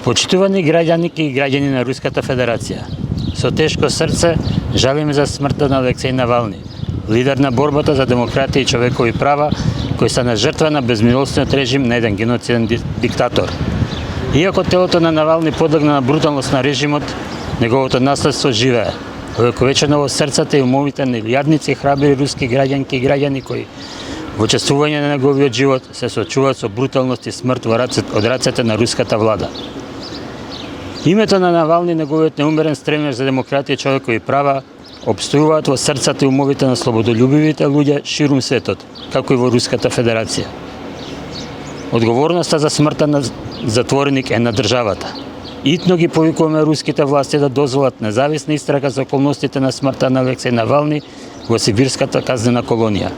Почитувани граѓанки и граѓани на Руската Федерација, со тешко срце жалиме за смртта на Алексеј Навални, лидер на борбата за демократија и човекови права, кој стана жртва на безмилосниот режим на еден геноциден диктатор. Иако телото на Навални подлегна на бруталност на режимот, неговото наследство живее, увековечено во срцата и умовите на илјадници храбри руски граѓанки и граѓани кои во учествување на неговиот живот се соочуваат со бруталност и смрт од рацете на руската влада. Името на Навални и неговиот неумерен стремеж за демократија и човекови права обстојуваат во срцата и умовите на слободолюбивите луѓе ширум светот, како и во Руската Федерација. Одговорноста за смртта на затвореник е на државата. Итно ги повикуваме руските власти да дозволат независна истрага за околностите на смртта на Алексеј Навални во сибирската казнена колонија.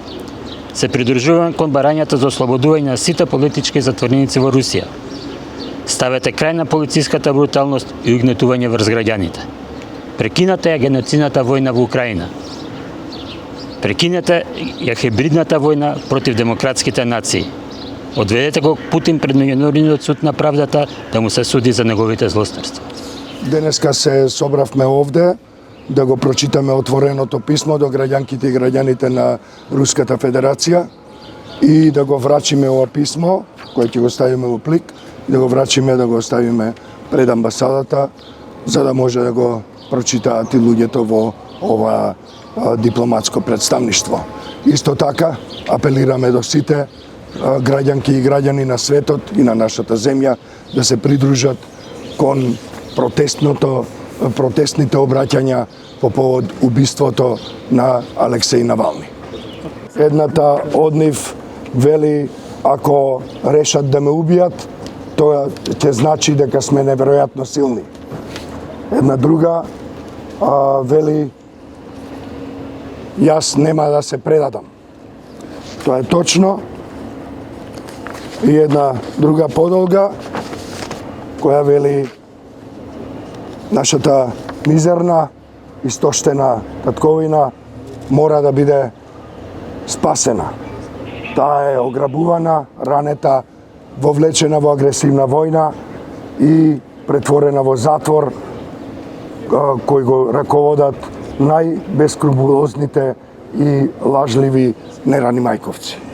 Се придружуваме кон барањата за ослободување на сите политички затвореници во Русија. Ставете крај на полициската бруталност и угнетување врз граѓаните. Прекинете ја геноцидната војна во Украина. Прекинете ја хибридната војна против демократските нации. Одведете го Путин пред меѓународниот суд на правдата да му се суди за неговите злосторства. Денеска се собравме овде да го прочитаме отвореното писмо до граѓанките и граѓаните на Руската Федерација и да го врачиме ова писмо, кое ќе го ставиме во плик, да го врачиме, да го оставиме пред амбасадата, за да може да го прочитаат и луѓето во ова дипломатско представништво. Исто така, апелираме до сите граѓанки и граѓани на светот и на нашата земја да се придружат кон протестните обраќања по повод убиството на Алексеј Навални. Едната од нив вели, ако решат да ме убијат, тоа ќе значи дека сме неверојатно силни. Една друга вели, јас нема да се предадам. Тоа е точно. И една друга подолга, која вели, нашата мизерна, истоштена татковина мора да биде спасена. Таа е ограбувана, ранета, вовлечена во агресивна војна и претворена во затвор кој го раководат најбескрупулозните и лажливи нерани мајковци.